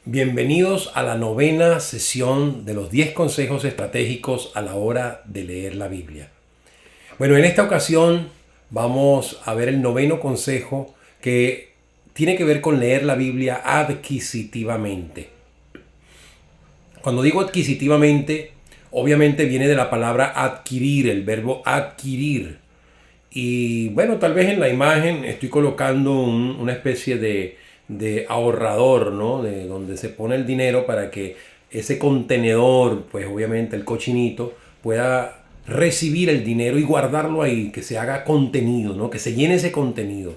Bienvenidos a la novena sesión de los 10 consejos estratégicos a la hora de leer la Biblia. Bueno, en esta ocasión vamos a ver el noveno consejo que tiene que ver con leer la Biblia adquisitivamente. Cuando digo adquisitivamente, obviamente viene de la palabra adquirir, el verbo adquirir. Y bueno, tal vez en la imagen estoy colocando una especie de ahorrador, ¿no? De donde se pone el dinero para que ese contenedor, pues obviamente el cochinito, pueda recibir el dinero y guardarlo ahí, que se haga contenido, ¿no? Que se llene ese contenido.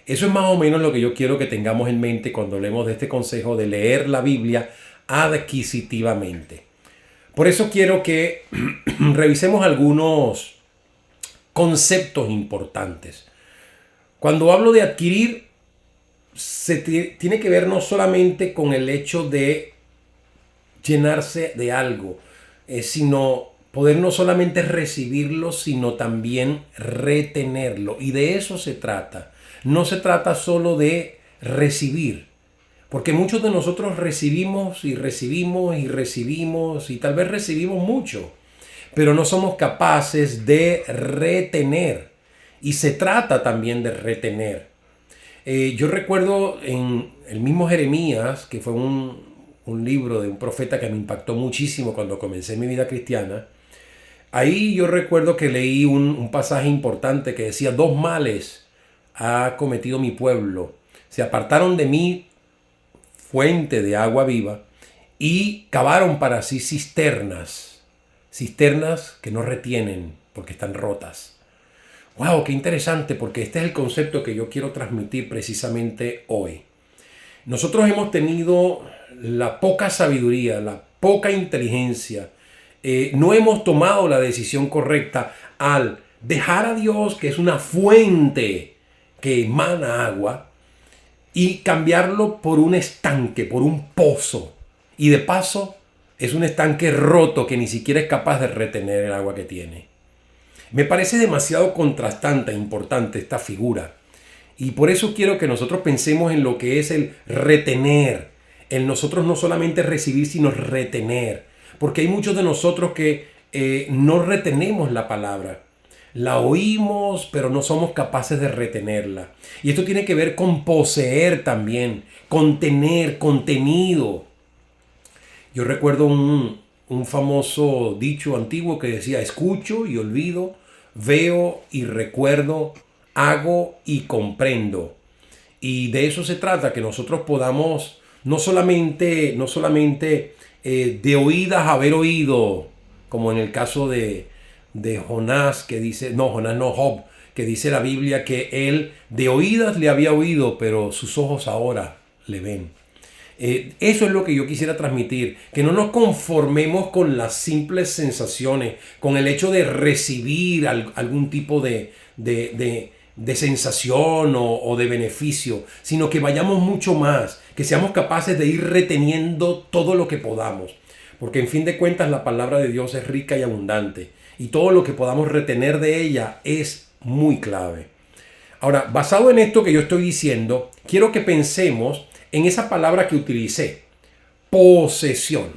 Eso es más o menos lo que yo quiero que tengamos en mente cuando hablemos de este consejo de leer la Biblia adquisitivamente. Por eso quiero que revisemos algunos conceptos importantes. Cuando hablo de adquirir, tiene que ver no solamente con el hecho de llenarse de algo, sino poder no solamente recibirlo, sino también retenerlo. Y de eso se trata. No se trata solo de recibir, porque muchos de nosotros recibimos y recibimos y recibimos y tal vez recibimos mucho, pero no somos capaces de retener. Y se trata también de retener. Yo recuerdo en el mismo Jeremías, que fue un libro de un profeta que me impactó muchísimo cuando comencé mi vida cristiana. Ahí yo recuerdo que leí un pasaje importante que decía: dos males ha cometido mi pueblo. Se apartaron de mí, fuente de agua viva, y cavaron para sí cisternas. Cisternas que no retienen porque están rotas. ¡Wow! ¡Qué interesante! Porque este es el concepto que yo quiero transmitir precisamente hoy. Nosotros hemos tenido la poca sabiduría, la poca inteligencia. No hemos tomado la decisión correcta al dejar a Dios, que es una fuente que emana agua, y cambiarlo por un estanque, por un pozo. Y de paso es un estanque roto que ni siquiera es capaz de retener el agua que tiene. Me parece demasiado contrastante e importante esta figura. Y por eso quiero que nosotros pensemos en lo que es el retener. El nosotros no solamente recibir, sino retener. Porque hay muchos de nosotros que no retenemos la palabra. La oímos, pero no somos capaces de retenerla. Y esto tiene que ver con poseer también, con tener contenido. Yo recuerdo un famoso dicho antiguo que decía: escucho y olvido, veo y recuerdo, hago y comprendo. Y de eso se trata, que nosotros podamos no solamente de oídas haber oído, como en el caso de Jonás, que dice, no, Jonás no, Job, que dice la Biblia que él de oídas le había oído, pero sus ojos ahora le ven. Eso es lo que yo quisiera transmitir, que no nos conformemos con las simples sensaciones, con el hecho de recibir algún tipo de sensación o de beneficio, sino que vayamos mucho más, que seamos capaces de ir reteniendo todo lo que podamos, porque en fin de cuentas la palabra de Dios es rica y abundante, y todo lo que podamos retener de ella es muy clave. Ahora, basado en esto que yo estoy diciendo, quiero que pensemos en esa palabra que utilicé, posesión.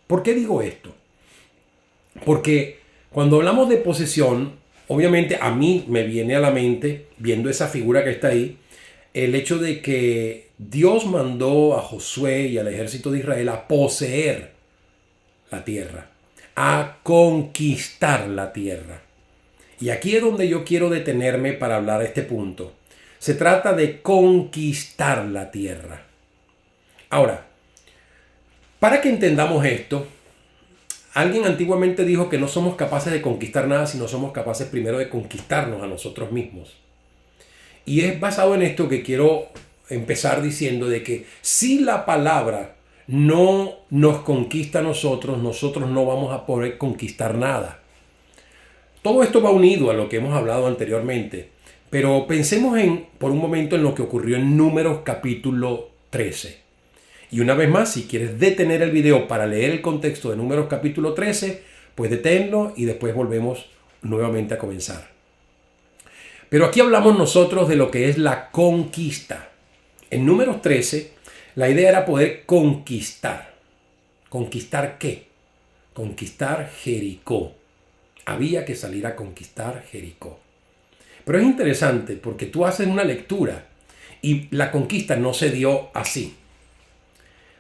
¿Por qué digo esto? Porque cuando hablamos de posesión, obviamente a mí me viene a la mente, viendo esa figura que está ahí, el hecho de que Dios mandó a Josué y al ejército de Israel a poseer la tierra, a conquistar la tierra. Y aquí es donde yo quiero detenerme para hablar de este punto. Se trata de conquistar la tierra. Ahora, para que entendamos esto, alguien antiguamente dijo que no somos capaces de conquistar nada si no somos capaces primero de conquistarnos a nosotros mismos. Y es basado en esto que quiero empezar diciendo de que si la palabra no nos conquista a nosotros, nosotros no vamos a poder conquistar nada. Todo esto va unido a lo que hemos hablado anteriormente, pero pensemos por un momento en lo que ocurrió en Números capítulo 13. Y una vez más, si quieres detener el video para leer el contexto de Números capítulo 13, pues deténlo y después volvemos nuevamente a comenzar. Pero aquí hablamos nosotros de lo que es la conquista. En Números 13, La idea era poder conquistar. ¿Conquistar qué? Conquistar Jericó. Había que salir a conquistar Jericó. Pero es interesante porque tú haces una lectura y la conquista no se dio así.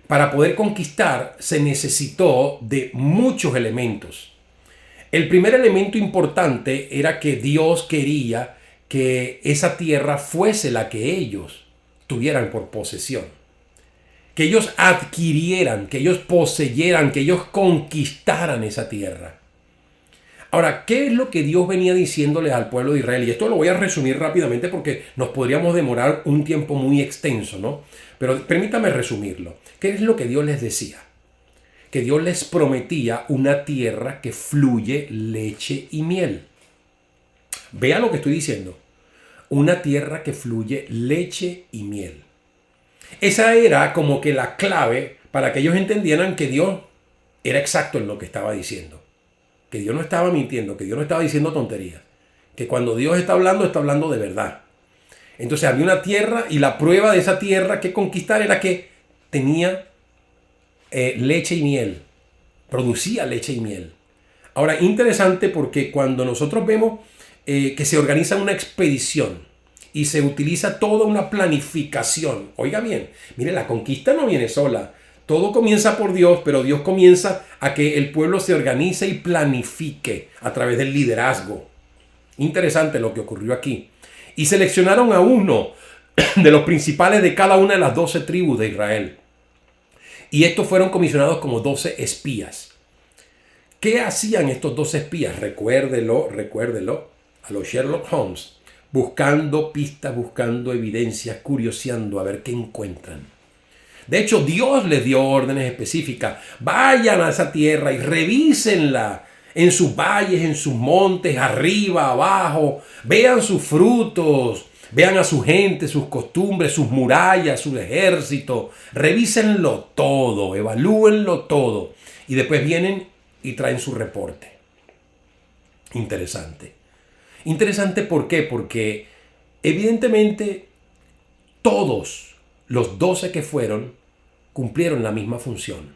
Para poder conquistar se necesitó de muchos elementos. El primer elemento importante era que Dios quería que esa tierra fuese la que ellos tuvieran por posesión. Que ellos adquirieran, que ellos poseyeran, que ellos conquistaran esa tierra. Ahora, ¿qué es lo que Dios venía diciéndole al pueblo de Israel? Y esto lo voy a resumir rápidamente porque nos podríamos demorar un tiempo muy extenso, ¿no? Pero permítame resumirlo. ¿Qué es lo que Dios les decía? Que Dios les prometía una tierra que fluye leche y miel. Vea lo que estoy diciendo. Una tierra que fluye leche y miel. Esa era como que la clave para que ellos entendieran que Dios era exacto en lo que estaba diciendo. Que Dios no estaba mintiendo, que Dios no estaba diciendo tonterías. Que cuando Dios está hablando de verdad. Entonces había una tierra y la prueba de esa tierra que conquistar era que tenía leche y miel. Producía leche y miel. Ahora, interesante porque cuando nosotros vemos que se organiza una expedición y se utiliza toda una planificación. Oiga bien, mire, la conquista no viene sola. Todo comienza por Dios, pero Dios comienza a que el pueblo se organice y planifique a través del liderazgo. Interesante lo que ocurrió aquí. Y seleccionaron a uno de los principales de cada una de las 12 tribus de Israel. Y estos fueron comisionados como 12 espías. ¿Qué hacían estos 12 espías? Recuérdelo, a los Sherlock Holmes, buscando pistas, buscando evidencias, curioseando a ver qué encuentran. De hecho, Dios les dio órdenes específicas. Vayan a esa tierra y revísenla en sus valles, en sus montes, arriba, abajo. Vean sus frutos, vean a su gente, sus costumbres, sus murallas, su ejército. Revísenlo todo, evalúenlo todo. Y después vienen y traen su reporte. Interesante. Interesante, ¿por qué? Porque evidentemente todos los 12 que fueron cumplieron la misma función.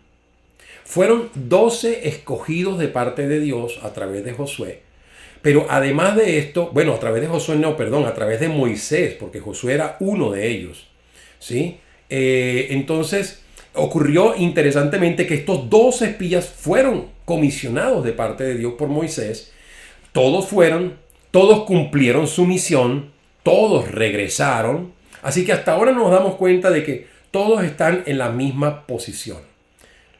Fueron 12 escogidos de parte de Dios a través de Josué. Pero además de esto, bueno, a través de Josué no, perdón, a través de Moisés, porque Josué era uno de ellos. ¿Sí? Entonces ocurrió interesantemente que estos 12 espías fueron comisionados de parte de Dios por Moisés. Todos cumplieron su misión, todos regresaron. Así que hasta ahora nos damos cuenta de que todos están en la misma posición.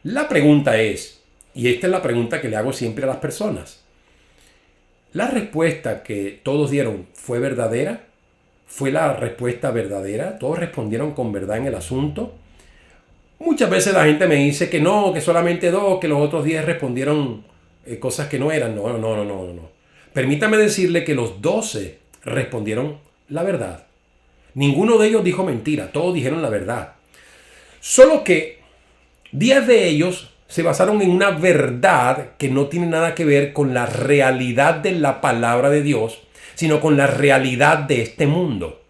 La pregunta es, y esta es la pregunta que le hago siempre a las personas, ¿la respuesta que todos dieron fue verdadera? ¿Fue la respuesta verdadera? ¿Todos respondieron con verdad en el asunto? Muchas veces la gente me dice que no, que solamente 2, que los otros 10 respondieron cosas que no eran. No. Permítame decirle que los 12 respondieron la verdad. Ninguno de ellos dijo mentira, todos dijeron la verdad. Solo que 10 de ellos se basaron en una verdad que no tiene nada que ver con la realidad de la palabra de Dios, sino con la realidad de este mundo.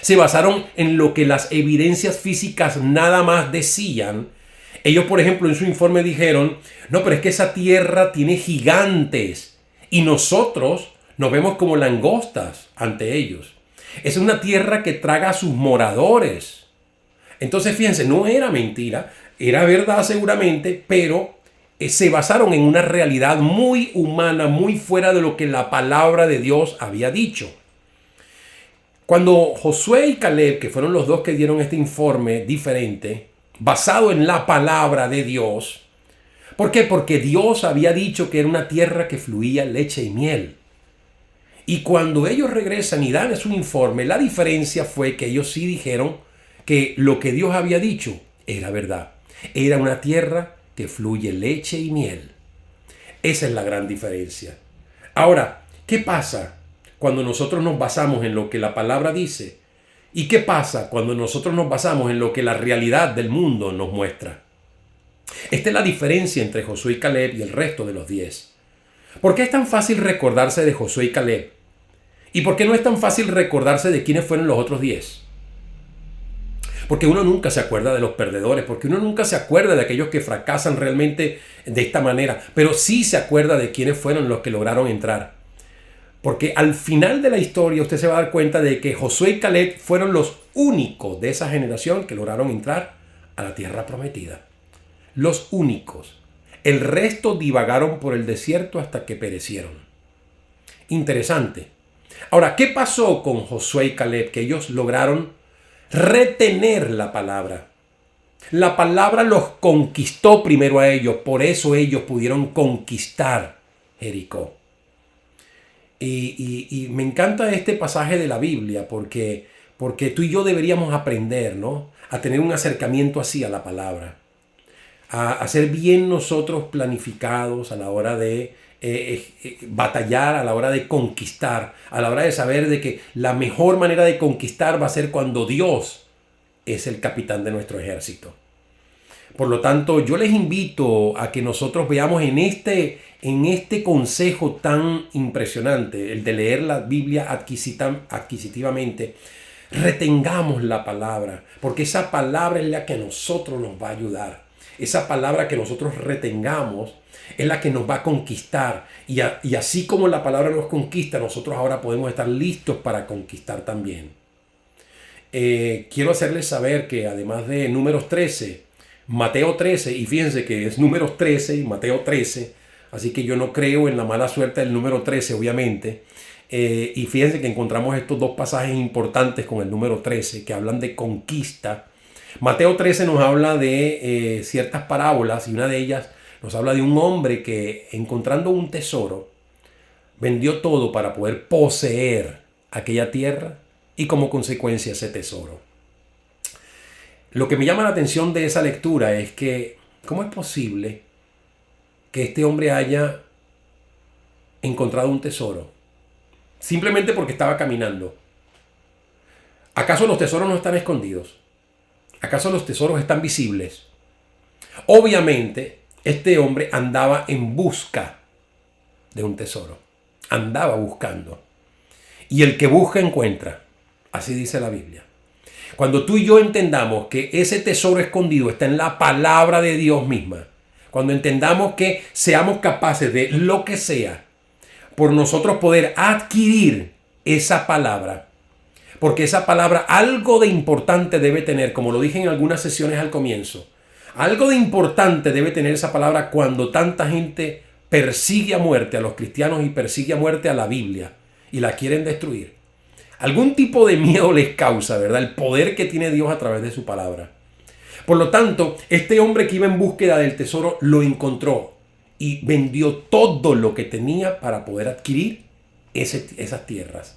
Se basaron en lo que las evidencias físicas nada más decían. Ellos, por ejemplo, en su informe dijeron, no, pero es que esa tierra tiene gigantes y nosotros nos vemos como langostas ante ellos. Es una tierra que traga a sus moradores. Entonces, fíjense, no era mentira, era verdad seguramente, pero se basaron en una realidad muy humana, muy fuera de lo que la palabra de Dios había dicho. Cuando Josué y Caleb, que fueron los dos que dieron este informe diferente, basado en la palabra de Dios, ¿por qué? Porque Dios había dicho que era una tierra que fluía leche y miel. Y cuando ellos regresan y dan su informe, la diferencia fue que ellos sí dijeron que lo que Dios había dicho era verdad. Era una tierra que fluye leche y miel. Esa es la gran diferencia. Ahora, ¿qué pasa cuando nosotros nos basamos en lo que la palabra dice? ¿Y qué pasa cuando nosotros nos basamos en lo que la realidad del mundo nos muestra? Esta es la diferencia entre Josué y Caleb y el resto de los 10. ¿Por qué es tan fácil recordarse de Josué y Caleb? ¿Y por qué no es tan fácil recordarse de quiénes fueron los otros 10? Porque uno nunca se acuerda de los perdedores, porque uno nunca se acuerda de aquellos que fracasan realmente de esta manera, pero sí se acuerda de quiénes fueron los que lograron entrar. Porque al final de la historia usted se va a dar cuenta de que Josué y Caleb fueron los únicos de esa generación que lograron entrar a la tierra prometida. Los únicos. El resto divagaron por el desierto hasta que perecieron. Interesante. Ahora, ¿qué pasó con Josué y Caleb? Que ellos lograron retener la palabra. La palabra los conquistó primero a ellos, por eso ellos pudieron conquistar Jericó. Y me encanta este pasaje de la Biblia porque tú y yo deberíamos aprender, ¿no?, a tener un acercamiento así a la palabra, a ser bien nosotros planificados a la hora de batallar, a la hora de conquistar, a la hora de saber de que la mejor manera de conquistar va a ser cuando Dios es el capitán de nuestro ejército. Por lo tanto, yo les invito a que nosotros veamos en este consejo tan impresionante, el de leer la Biblia adquisitivamente, retengamos la palabra, porque esa palabra es la que a nosotros nos va a ayudar. Esa palabra que nosotros retengamos es la que nos va a conquistar. Y así como la palabra nos conquista, nosotros ahora podemos estar listos para conquistar también. Quiero hacerles saber que además de Números 13, Mateo 13, y fíjense que es Números 13 y Mateo 13, así que yo no creo en la mala suerte del número 13, obviamente. Y fíjense que encontramos estos dos pasajes importantes con el número 13 que hablan de conquista. Mateo 13 nos habla de ciertas parábolas y una de ellas nos habla de un hombre que, encontrando un tesoro, vendió todo para poder poseer aquella tierra y como consecuencia ese tesoro. Lo que me llama la atención de esa lectura es que ¿cómo es posible que este hombre haya encontrado un tesoro simplemente porque estaba caminando? ¿Acaso los tesoros no están escondidos? ¿Acaso los tesoros están visibles? Obviamente, este hombre andaba en busca de un tesoro. Andaba buscando. Y el que busca encuentra. Así dice la Biblia. Cuando tú y yo entendamos que ese tesoro escondido está en la palabra de Dios misma, cuando entendamos que seamos capaces de lo que sea, por nosotros poder adquirir esa palabra, porque esa palabra algo de importante debe tener, como lo dije en algunas sesiones al comienzo, algo de importante debe tener esa palabra cuando tanta gente persigue a muerte a los cristianos y persigue a muerte a la Biblia y la quieren destruir. Algún tipo de miedo les causa, ¿verdad?, el poder que tiene Dios a través de su palabra. Por lo tanto, este hombre que iba en búsqueda del tesoro lo encontró y vendió todo lo que tenía para poder adquirir esas tierras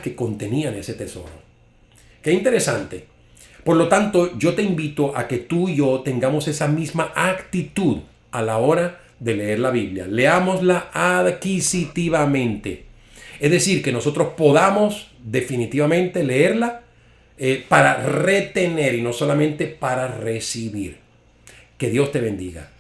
que contenían ese tesoro. Qué interesante. Por lo tanto, yo te invito a que tú y yo tengamos esa misma actitud a la hora de leer la Biblia. Leámosla adquisitivamente. Es decir, que nosotros podamos definitivamente leerla para retener y no solamente para recibir. Que Dios te bendiga.